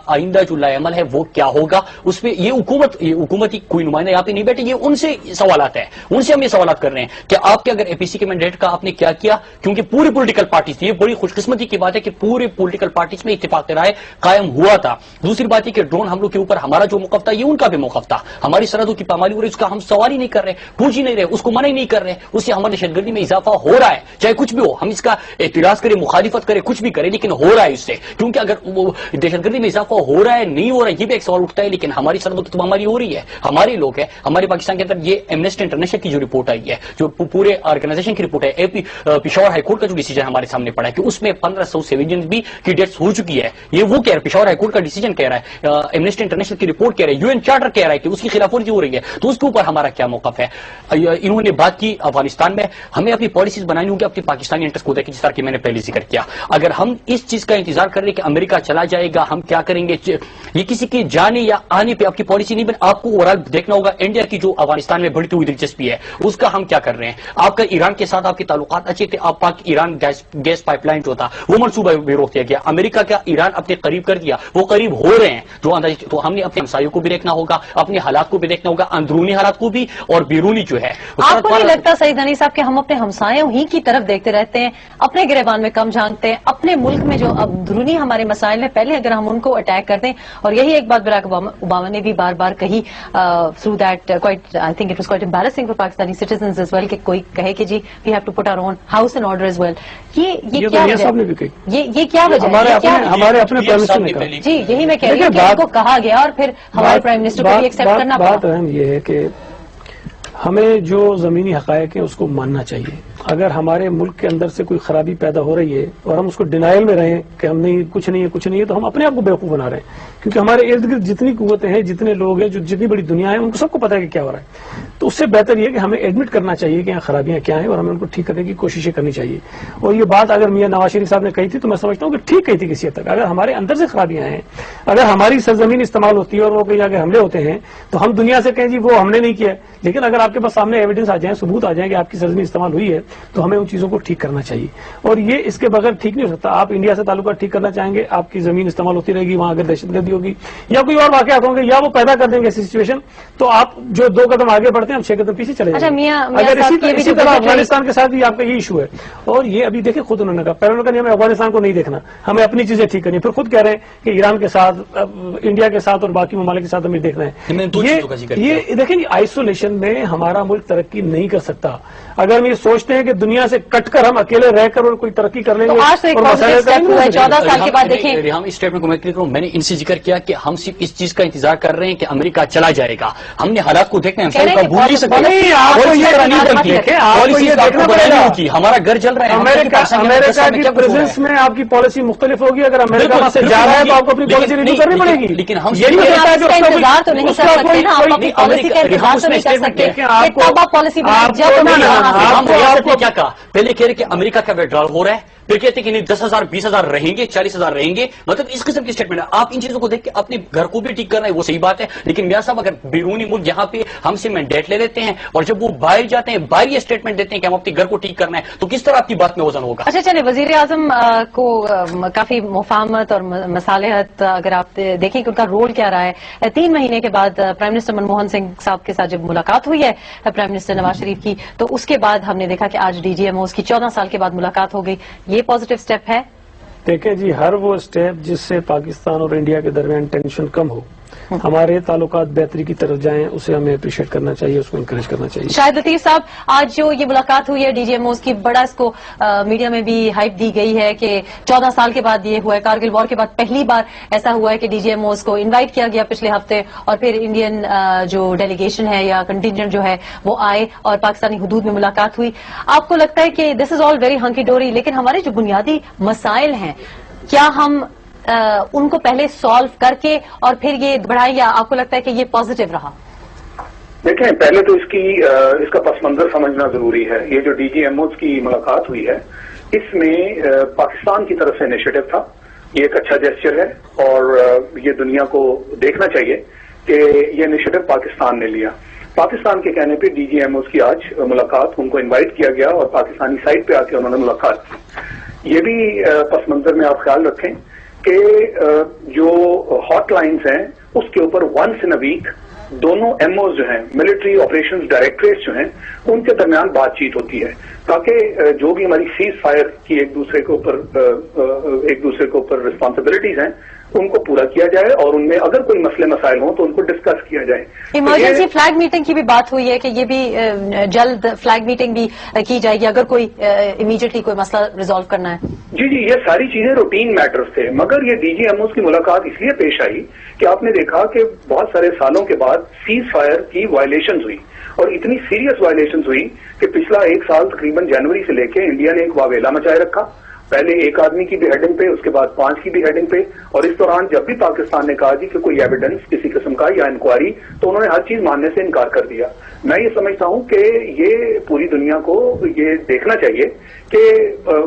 C: آئندہ جو لائے عمل ہے وہ کیا ہوگا؟ اس پہ یہ حکومتی کوئی نمائندہ یہاں پہ نہیں بیٹھے، یہ ان سے سوالات ہیں، ان سے ہم یہ سوالات کر رہے ہیں کہ آپ کے اگر APC کے مینڈیٹ کا آپ نے کیا کیا؟ کیونکہ پوری پولیٹیکل پارٹیز، یہ بڑی خوش قسمتی کی بات ہے کہ پوری پولیٹیکل پارٹیز میں اتفاق رائے قائم ہوا تھا۔ دوسری بات یہ کہ ڈرون حملوں کے اوپر ہمارا جو موقف تھا یہ ان کا بھی موقف تھا۔ ہماری سرحدوں کی پامالی ہو رہی ہے، اس کا ہم سوال ہی نہیں کر رہے، پوچھ ہی نہیں رہے، اس کو منع ہی نہیں کر رہے، اس سے ہماری دہشت گردی میں اضافہ ہو رہا ہے، چاہے کچھ بھی ہو، ہم اس کا اعتراض کریں، مخالفت کریں، کچھ بھی کریں، لیکن ہو رہا ہے اس سے۔ کیونکہ اگر وہ دہشت گردی میں اضافہ ہو رہا ہے نہیں ہو رہا ہے، یہ بھی ایک سوال اٹھتا ہے، لیکن ہماری سرحدوں کی تو پامالی ہو رہی ہے، ہمارے لوگ ہیں، ہمارے پاکستان پاکستان کے اندر یہ ایمنسٹی انٹرنیشنل کی جو رپورٹ آئی ہے, جو پورے آرگنائزیشن کی رپورٹ ہے, پشاور ہائی کورٹ کا جو ڈیسیجن ہمارے سامنے پڑا ہے کہ اس میں 1500 سویلینز بھی کی ڈیتھس ہو چکی ہے. یہ وہ کہہ رہا ہے, پشاور ہائی کورٹ کا ڈیسیجن کہہ رہا ہے, ایمنسٹی انٹرنیشنل کی رپورٹ کہہ رہا ہے, یو این چارٹر کہہ رہا ہے کہ اس کی خلاف ورزی ہو رہی ہے. تو اس کے اوپر ہمارا کیا موقف ہے؟ انہوں نے بات کی افغانستان میں ہمیں اپنی پالیسیز بنانی ہوگی اپنی پاکستانی انٹرسٹ کو دیکھ, جس طرح کہ میں نے پہلے ذکر کیا. اگر ہم اس چیز کا انتظار کر رہے کہ امریکہ چلا جائے گا, ہم کیا کریں گے, یہ کسی کے جانے یا آنے پہ آپ کی پالیسی نہیں بنے. آپ کو اوورآل دیکھنا ہوگا انڈیا کی جو افغانستان میں بڑھتی ہوئی دلچسپی ہے اس کا ہم کیا کر رہے ہیں. آپ کا ایران کے ساتھ آپ کے تعلقات اچھے تھے, آپ پاک ایران گیس پائپ لائن جو تھا وہ منصوبہ بھی روک دیا گیا. امریکہ کا ایران اپنے قریب کر دیا, وہ قریب ہو رہے ہیں جو اندازے. تو ہم نے اپنے ہمسایوں کو بھی دیکھنا ہوگا, اپنے حالات کو بھی دیکھنا ہوگا, اندرونی حالات کو بھی اور بیرونی جو ہے.
A: آپ کو نہیں لگتا سعید حنیف صاحب کہ ہم اپنے ہمسایوں ہی کی طرف دیکھتے رہتے ہیں, اپنے گریبان میں کم جھانکتے ہیں, اپنے ملک میں جو اندرونی ہمارے مسائل ہیں پہلے اگر ہم ان کو اٹیک کرتے ہیں. اور یہی ایک بات براک اوباما نے بھی بار بار کہی through that I think it was quite embarrassing for Pakistani citizens as well کہ کوئی کہے کہ جی we have to put our own house in order as well. یہ کیا وجہ ہے؟
B: ہمارے اپنے پرائم منسٹر نے کہا.
A: جی یہی میں کہہ رہی ہوں کہ ان کو کہا گیا اور پھر ہمارے پرائم منسٹر کو بھی ایکسپٹ کرنا پڑا.
B: بات اہم یہ ہے کہ ہمیں جو زمینی حقائق ہیں اس کو ماننا چاہیے. اگر ہمارے ملک کے اندر سے کوئی خرابی پیدا ہو رہی ہے اور ہم اس کو ڈینائل میں رہیں کہ ہم نہیں, کچھ نہیں ہے, کچھ نہیں ہے, تو ہم اپنے آپ کو بیوقوف بنا رہے ہیں. کیونکہ ہمارے ارد گرد جتنی قوتیں ہیں, جتنے لوگ ہیں, جو جتنی بڑی دنیا ہے, ان کو سب کو پتا ہے کہ کیا ہو رہا ہے. تو اس سے بہتر یہ کہ ہمیں ایڈمٹ کرنا چاہیے کہ یہاں خرابیاں کیا ہیں اور ہمیں ان کو ٹھیک کرنے کی کوششیں کرنی چاہیے. اور یہ بات اگر میاں نواز شریف صاحب نے کہی تھی تو میں سمجھتا ہوں کہ ٹھیک کہی تھی کسی حد تک. اگر ہمارے اندر سے خرابیاں ہیں, اگر ہماری سرزمین استعمال ہوتی ہے اور وہ کہیں آگے حملے ہوتے ہیں تو ہم دنیا سے کہیں جی وہ ہم نے نہیں کیا. لیکن اگر آپ کے پاس سامنے ایویڈنس آ جائیں, ثبوت آ جائیں کہ آپ کی سرزمین استعمال ہوئی ہے, تو ہمیں ان چیزوں کو ٹھیک کرنا چاہیے. اور یہ اس کے بغیر ٹھیک نہیں ہو سکتا. آپ انڈیا سے تعلقات ٹھیک کرنا چاہیں گے, آپ کی زمین استعمال ہوتی رہے گی, وہاں اگر دہشت گردی ہوگی یا کوئی اور واقعات ہوں گے یا وہ پیدا کر دیں گے ایسی سچویشن, تو آپ جو 2 قدم آگے بڑھتے ہیں ہم 6 قدم پیچھے چلے جائیں گے. اگر اسی طرح افغانستان کے ساتھ بھی آپ کا یہ ایشو ہے. اور یہ ابھی دیکھیں خود انہوں نے کہا, پہلے انہوں نے کہا ہمیں افغانستان کو نہیں دیکھنا, ہمیں اپنی چیزیں ٹھیک کرنی. پھر خود کہہ رہے ہیں کہ ایران کے ساتھ, انڈیا کے ساتھ اور باقی ممالک کے ساتھ ہمیں دیکھنا ہے. یہ دیکھیں آئسولیشن میں ہمارا ملک ترقی نہیں کر سکتا. اگر ہم یہ سوچتے ہیں کہ دنیا سے کٹ کر ہم اکیلے رہ کر اور کوئی ترقی کر لیں گے,
A: 14 سال کے بعد دیکھیں
C: ریحام اس اسٹیٹمنٹ کو میں کلیئر کروں, میں نے ان سے ذکر کیا کہ ہم صرف اس چیز کا انتظار کر رہے ہیں کہ امریکہ چلا جائے گا. ہم نے حالات کو دیکھنا ہے, ہم بھول نہیں سکتے. ہمارا گھر جل رہا ہے.
B: امریکہ کی پریزنس میں آپ کی پالیسی مختلف ہوگی. اگر امریکہ سے جا رہا ہے تو آپ کو اپنی پالیسی ریویو کرنی پڑے گی.
C: لیکن ہم
A: انتظار تو نہیں کر سکتے نا, آپ اپنی پالیسی کا انتظار تو نہیں کر سکتے. تب آپ پالیسی
C: کیا کہا, پہلے کہہ رہے کہ امریکہ کا ویڈرال ہو رہا ہے, پھر کہتے ہیں کہ 10,000 20,000 رہیں گے, 40,000 رہیں گے. مطلب اس قسم کی اسٹیٹمنٹ ہے. آپ ان چیزوں کو دیکھ کے اپنے گھر کو بھی ٹھیک کرنا ہے, وہ صحیح بات ہے. لیکن میاں صاحب اگر بیرونی ملک یہاں پہ ہم سے مینڈیٹ لے لیتے ہیں اور جب وہ باہر جاتے ہیں باہر یہ اسٹیٹمنٹ دیتے ہیں کہ ہم اپنے گھر کو ٹھیک کرنا ہے, تو کس طرح آپ کی بات میں وزن ہوگا؟
A: اچھا چلے, وزیر اعظم کو کافی مفاہمت اور مصالحت اگر آپ دیکھیں کہ ان کا رول کیا رہا ہے. 3 مہینے کے بعد پرائم منسٹر منموہن سنگھ صاحب کے ساتھ جب ملاقات ہوئی ہے پرائم منسٹر نواز شریف کی, تو اس کے بعد ہم نے دیکھا کہ آج DGMOs کی 14 سال کے بعد ملاقات ہو گئی. یہ پازیٹیو اسٹیپ ہے.
B: دیکھیں جی, ہر وہ اسٹیپ جس سے پاکستان اور انڈیا کے درمیان ٹینشن کم ہو, ہمارے تعلقات بہتری کی طرف جائیں, اسے ہمیں اپریشیٹ کرنا چاہیے, اس کو انکریج کرنا چاہیے.
A: شاہد لطیف صاحب, آج جو یہ ملاقات ہوئی ہے DGMOs کی, بڑا اس کو میڈیا میں بھی ہائپ دی گئی ہے کہ 14 سال کے بعد یہ ہوا ہے. کارگل وار کے بعد پہلی بار ایسا ہوا ہے کہ DGMOs کو انوائٹ کیا گیا پچھلے ہفتے, اور پھر انڈین جو ڈیلیگیشن ہے یا کنٹینجنٹ جو ہے وہ آئے اور پاکستانی حدود میں ملاقات ہوئی. آپ کو لگتا ہے کہ دس از آل ویری ہنکی ڈوری, لیکن ہمارے جو بنیادی مسائل ہیں کیا ہم ان کو پہلے سالو کر کے اور پھر یہ بڑھائیں, یا آپ کو لگتا ہے کہ یہ پازیٹیو رہا؟
D: دیکھیں, پہلے تو اس کا پس منظر سمجھنا ضروری ہے. یہ جو DGMOs کی ملاقات ہوئی ہے, اس میں پاکستان کی طرف سے انیشیٹو تھا. یہ ایک اچھا جیسچر ہے اور یہ دنیا کو دیکھنا چاہیے کہ یہ انیشیٹو پاکستان نے لیا. پاکستان کے کہنے پہ DGMOs کی آج ملاقات, ان کو انوائٹ کیا گیا اور پاکستانی سائٹ پہ آ کے انہوں نے ملاقات کی. یہ بھی پس منظر میں آپ خیال رکھیں کہ جو ہاٹ لائنز ہیں اس کے اوپر ونس ان اے ویک دونوں MOs جو ہیں, ملٹری آپریشنز ڈائریکٹریٹس جو ہیں, ان کے درمیان بات چیت ہوتی ہے تاکہ جو بھی ہماری سیز فائر کی ایک دوسرے کے اوپر رسپانسبلٹیز ہیں ان کو پورا کیا جائے, اور ان میں اگر کوئی مسئلے مسائل ہوں تو ان کو ڈسکس کیا جائے.
A: ایمرجنسی فلیگ میٹنگ کی بھی بات ہوئی ہے کہ یہ بھی جلد فلیگ میٹنگ بھی کی جائے گی اگر کوئی امیڈیٹلی کوئی مسئلہ ریزالو کرنا ہے.
D: جی, یہ ساری چیزیں روٹین میٹرز تھے, مگر یہ DGMOs کی ملاقات اس لیے پیش آئی کہ آپ نے دیکھا کہ بہت سارے سالوں کے بعد سیز فائر کی وائلیشنز ہوئی اور اتنی سیریس وائلیشن ہوئی کہ پچھلا 1 سال تقریباً جنوری سے لے کے انڈیا نے ایک واویلا مچائے رکھا. پہلے 1 آدمی کی بھی ہیڈنگ پہ, اس کے بعد 5 کی بھی ہیڈنگ پہ, اور اس دوران جب بھی پاکستان نے کہا جی کہ کوئی ایویڈنس کسی قسم کا یا انکوائری, تو انہوں نے ہر چیز ماننے سے انکار کر دیا. میں یہ سمجھتا ہوں کہ یہ پوری دنیا کو یہ دیکھنا چاہیے کہ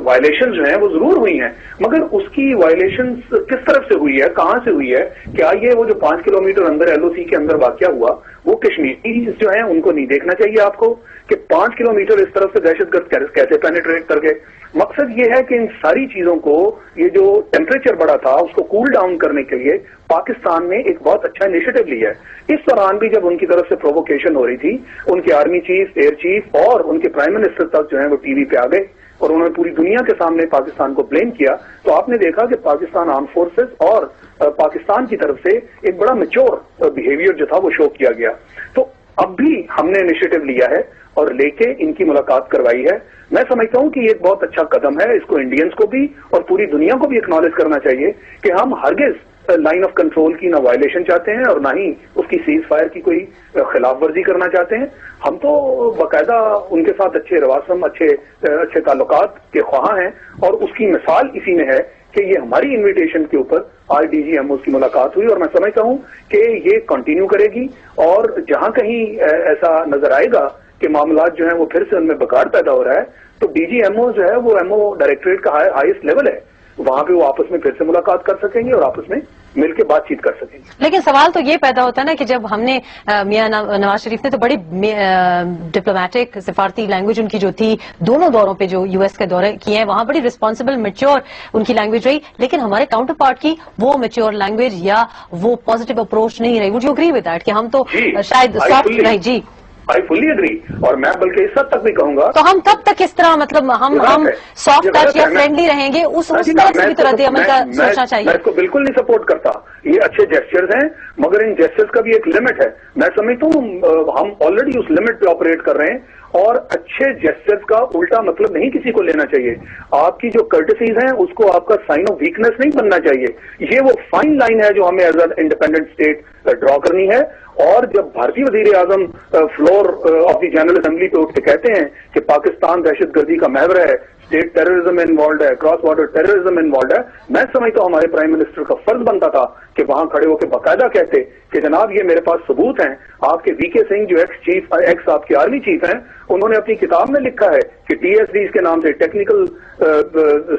D: وائلیشن جو ہیں وہ ضرور ہوئی ہیں, مگر اس کی وائلیشن کس طرف سے ہوئی ہے, کہاں سے ہوئی ہے. کیا یہ وہ جو 5 کلومیٹر اندر LOC کے اندر واقعہ ہوا وہ کشمیری جو ہیں ان کو نہیں دیکھنا چاہیے آپ کو کہ 5 کلومیٹر اس طرف سے دہشت گرد کیسے پینیٹریٹ کر گئے. مقصد یہ ہے کہ ان ساری چیزوں کو, یہ جو ٹیمپریچر بڑا تھا اس کو کول ڈاؤن کرنے کے لیے پاکستان نے ایک بہت اچھا انیشیٹو لیا ہے. اس دوران بھی جب ان کی طرف سے پرووکیشن ہو رہی تھی, ان کے آرمی چیف, ایئر چیف اور ان کے پرائم منسٹر تک جو ہیں وہ ٹی وی پہ آ گئے اور انہوں نے پوری دنیا کے سامنے پاکستان کو بلیم کیا. تو آپ نے دیکھا کہ پاکستان آرم فورسز اور پاکستان کی طرف سے ایک بڑا میچور بیہیویئر جو تھا وہ شو کیا گیا. تو اب بھی ہم نے انیشیٹو لیا ہے اور لے کے ان کی ملاقات کروائی ہے. میں سمجھتا ہوں کہ یہ ایک بہت اچھا قدم ہے. اس کو انڈینز کو بھی اور پوری دنیا کو بھی اکنالج کرنا چاہیے کہ ہم ہرگز لائن آف کنٹرول کی نہ وائلیشن چاہتے ہیں اور نہ ہی اس کی سیز فائر کی کوئی خلاف ورزی کرنا چاہتے ہیں. ہم تو باقاعدہ ان کے ساتھ اچھے رواسم, اچھے تعلقات کے خواہاں ہیں, اور اس کی مثال اسی میں ہے کہ یہ ہماری انویٹیشن کے اوپر آج DGMO کی ملاقات ہوئی, اور میں سمجھتا ہوں کہ یہ کنٹینیو کرے گی. اور جہاں کہیں ایسا نظر آئے گا کہ معاملات جو ہیں وہ پھر سے ان میں بگاڑ پیدا ہو رہا ہے, تو DGMO جو ہے وہ MO ڈائریکٹریٹ کا ہائیسٹ لیول ہے, وہاں پہ وہ آپس میں پھر سے ملاقات کر سکیں گے اور آپس میں مل کے بات چیت کر سکیں گے.
A: لیکن سوال تو یہ پیدا ہوتا ہے نا کہ جب ہم نے میاں نواز شریف نے تو بڑی ڈپلومیٹک سفارتی لینگویج ان کی جو تھی دونوں دوروں پہ جو US کے دورے کیے ہیں وہاں بڑی رسپانسبل میچور ان کی لینگویج رہی, لیکن ہمارے کاؤنٹر پارٹ کی وہ میچور لینگویج یا وہ پازیٹیو اپروچ نہیں رہی. Would you agree with that کہ ہم تو شاید سافٹ رہی؟ جی
D: I fully agree, اور میں بلکہ اس حد تک بھی کہوں گا
A: تو ہم کب تک اس طرح مطلب ہم سافٹ ٹچ یا فرینڈلی رہیں گے, اس طرح سے بھی تو رد عمل کا سوچنا چاہیے.
D: میں اس کو بالکل نہیں سپورٹ کرتا. یہ اچھے جیسچرز ہیں مگر ان جیسچرز کا بھی ایک لمٹ ہے. میں سمجھتا ہوں ہم آلریڈی اس لمٹ پہ آپریٹ کر رہے ہیں, اور اچھے جیسچرز کا الٹا مطلب نہیں کسی کو لینا چاہیے. آپ کی جو کرٹسیز ہیں اس کو آپ کا سائن آف ویکنیس نہیں بننا چاہیے. یہ وہ فائن لائن ہے جو ہمیں as an independent state draw کرنی ہے. اور جب بھارتی وزیر اعظم floor of the General Assembly پہ اٹھ کے کہتے ہیں کہ پاکستان دہشت گردی کا محور ہے, اسٹیٹ ٹیررزم انوالوڈ ہے, کراس بارڈر ٹیررزم انوالوڈ ہے, میں سمجھتا ہوں ہمارے پرائم منسٹر کا فرض بنتا تھا کہ وہاں کھڑے ہو کے باقاعدہ کہتے کہ جناب یہ میرے پاس ثبوت ہیں. آپ کے VK سنگھ جو ایکس آپ کے آرمی چیف ہیں, انہوں نے اپنی کتاب میں لکھا ہے کہ TSDs کے نام سے, ٹیکنیکل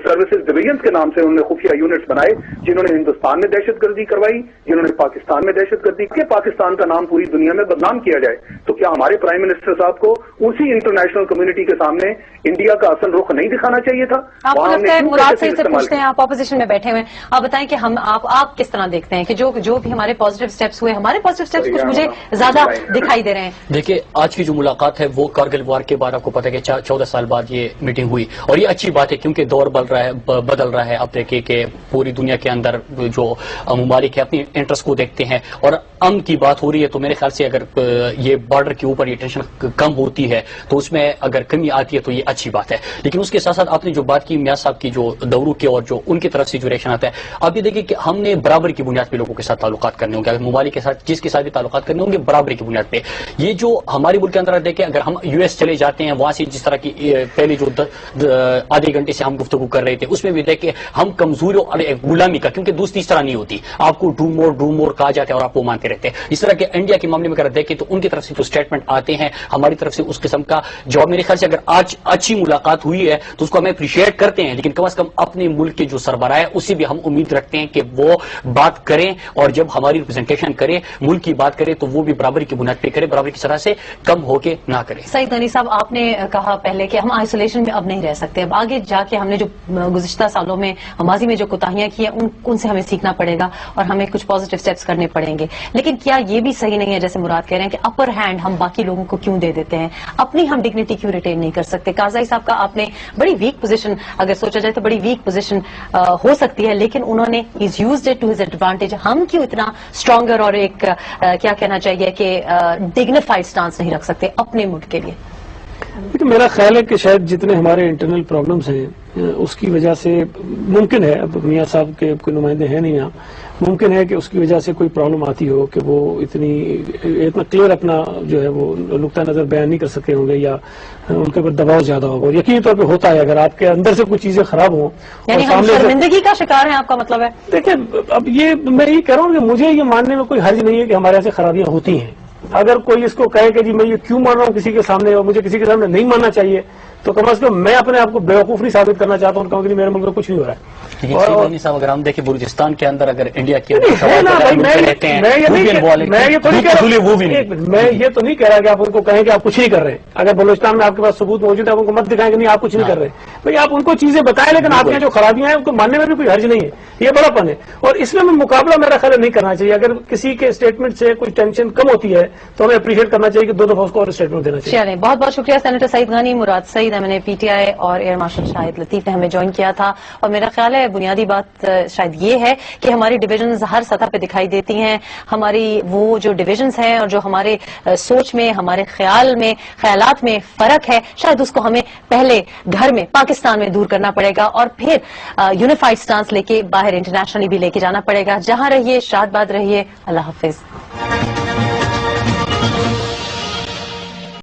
D: سروسز ڈویژنس کے نام سے انہوں نے خفیہ یونٹس بنائے جنہوں نے ہندوستان میں دہشت گردی کروائی, جنہوں نے پاکستان میں دہشت گردی کی, پاکستان کا نام پوری دنیا میں بدنام کیا جائے. تو کیا ہمارے پرائم منسٹر صاحب کو اسی انٹرنیشنل کمیونٹی کے سامنے انڈیا کا اصل رخ نہیں دکھانا چاہیے تھا؟
A: آپ کو لگتا ہے مراد صاحب سے پوچھتے ہیں, آپ اپوزیشن میں بیٹھے ہوئے, آپ بتائیں کہ آپ کس طرح دیکھتے ہیں کہ جو بھی ہمارے پازیٹیو اسٹیپس ہوئے, ہمارے پازیٹیو اسٹیپس کچھ مجھے زیادہ دکھائی دے رہے ہیں.
C: دیکھیے آج کی جو ملاقات ہے وہ کارگل وار کے بعد, آپ کو پتہ ہے کہ 14 سال بعد یہ میٹنگ ہوئی, اور یہ اچھی بات ہے کیونکہ دور بدل رہا ہے. آپ دیکھیں کہ پوری دنیا کے اندر جو ممالک ہے اپنی انٹرسٹ کو دیکھتے ہیں, اور امن کی بات ہو رہی ہے. تو میرے خیال سے اگر یہ بارڈر کے اوپر یہ ٹینشن کم ہوتی ہے تو اس میں اگر کمی آتی ہے تو یہ اچھی بات ہے. لیکن اس کے ساتھ ساتھ آپ نے جو بات کی میاں صاحب کی جو دوروں کے اور جو ان کی طرف سے جو ریئیکشن آتا ہے, آپ یہ دیکھیں کہ ہم نے برابر کی بنیاد پہ لوگوں کے ساتھ تعلقات کرنے ہوں گے, اگر ممالک کے ساتھ جس کے ساتھ بھی تعلقات کرنے ہوں گے برابر کی بنیاد پہ. یہ جو ہمارے ملک کے اندر دیکھیں, اگر ہم US چلے جاتے ہیں, وہاں سے جس طرح کی پہلے جو آدھے گھنٹے سے ہم گفتگو کر رہے تھے اس میں بھی دیکھیں ہم کمزوری اور غلامی کا, کیونکہ دوسری اس طرح نہیں ہوتی, آپ کو ڈو مور کہا جاتا ہے اور آپ وہ مانتے رہتے ہیں. اس طرح کے انڈیا کے معاملے میں اگر دیکھیں تو ان کی طرف سے جو اسٹیٹمنٹ آتے ہیں, ہماری طرف سے اس قسم کا جواب, میرے خیال سے اگر آج اچھی ملاقات ہوئی ہے تو اس کو ہم اپریشیٹ کرتے ہیں, لیکن کم از کم اپنے ملک کے جو سربراہ ہے اس سے بھی ہم امید رکھتے ہیں کہ وہ بات کریں, اور جب ہماری ریپرزنٹیشن کرے, ملک کی بات کرے, تو وہ بھی برابری کی بنیاد پہ کرے, برابری کی طرح سے کم ہو کے نہ کرے.
A: سعید غنی صاحب, آپ نے کہا پہلے کہ ہم آئسولیشن میں اب نہیں رہ سکتے, اب آگے جا کے ہم نے جو گزشتہ سالوں میں ماضی میں جو کوتاہیاں کی ہیں ان سے ہمیں سیکھنا پڑے گا اور ہمیں کچھ پازیٹیو اسٹیپس کرنے پڑیں گے. لیکن کیا یہ بھی صحیح نہیں ہے جیسے مراد کہہ رہے ہیں کہ اپر ہینڈ ہم باقی لوگوں کو کیوں دے دیتے ہیں, اپنی ہم ڈگنیٹی کیوں ریٹین نہیں کر سکتے؟ قاضی صاحب کا آپ نے بڑی ویک پوزیشن, اگر سوچا جائے تو بڑی ویک پوزیشن ہو سکتی ہے, لیکن انہوں نے has used it to his advantage. ہم کیوں اتنا اسٹرانگر اور ایک کیا کہنا چاہیے کہ ڈگنیفائڈ سٹانس نہیں رکھ سکتے اپنے ملک کے لیے؟
B: لیکن میرا خیال ہے کہ شاید جتنے ہمارے انٹرنل پرابلمس ہیں اس کی وجہ سے ممکن ہے، اب میاں صاحب کے کوئی نمائندے ہیں نہیں یہاں، ممکن ہے کہ اس کی وجہ سے کوئی پرابلم آتی ہو کہ وہ اتنا کلیئر اپنا جو ہے وہ نقطہ نظر بیان نہیں کر سکے ہوں گے، یا ان کے اوپر دباؤ زیادہ ہوگا. اور یقینی طور پہ ہوتا ہے اگر آپ کے اندر سے کچھ چیزیں خراب ہوں
A: یعنی ہم شرمندگی کا شکار ہیں، آپ کا مطلب ہے؟
B: دیکھیں اب یہ میں یہ کہہ رہا ہوں کہ مجھے یہ ماننے میں کوئی حرج نہیں ہے کہ ہمارے یہاں سے خرابیاں ہوتی ہیں. اگر کوئی اس کو کہے کہ جی میں یہ کیوں مان رہا ہوں کسی کے سامنے اور مجھے کسی کے سامنے نہیں ماننا چاہیے، تو کم از کم میں اپنے آپ کو بیوقوف نہیں ثابت کرنا چاہتا ہوں، کہوں کہ میرے ملک میں کچھ نہیں ہو رہا ہے.
C: صاحب اگر ہم دیکھیں بلوچستان کے اندر اگر انڈیا کی
B: میں یہ تو نہیں کہہ رہا کہ آپ ان کو کہیں کہ آپ کچھ نہیں کر رہے. اگر بلوچستان میں آپ کے پاس ثبوت موجود ہے آپ ان کو مت دکھائیں کہ نہیں آپ کچھ نہیں کر رہے. بھائی آپ ان کو چیزیں بتائیں، لیکن آپ کے جو خرابیاں ہیں ان کو ماننے میں بھی کوئی حرج نہیں ہے. یہ بڑا پن ہے، اور اس میں مقابلہ میرا خیال نہیں کرنا چاہیے. اگر کسی کے اسٹیٹمنٹ سے کوئی ٹینشن کم ہوتی ہے تو ہمیں اپریشیٹ کرنا چاہیے کہ دو دفعہ اس کو اور اسٹیٹمنٹ دینا چاہیے.
A: چلیں، بہت بہت شکریہ senator Saeed Ghani, Murad Saeed M N A P T I اور ایئر مارشل شاہد لطیف نے ہمیں جوائن کیا تھا. اور میرا خیال ہے بنیادی بات شاید یہ ہے کہ ہماری ڈویژنز ہر سطح پہ دکھائی دیتی ہیں. ہماری وہ جو ڈویژنز ہیں اور جو ہمارے سوچ میں، ہمارے خیالات میں فرق ہے، شاید اس کو ہمیں پہلے گھر میں پاکستان میں دور کرنا پڑے گا اور پھر یونیفائڈ سٹانس لے کے باہر انٹرنیشنلی بھی لے کے جانا پڑے گا. جہاں رہیے، شاد باد رہیے. اللہ حافظ.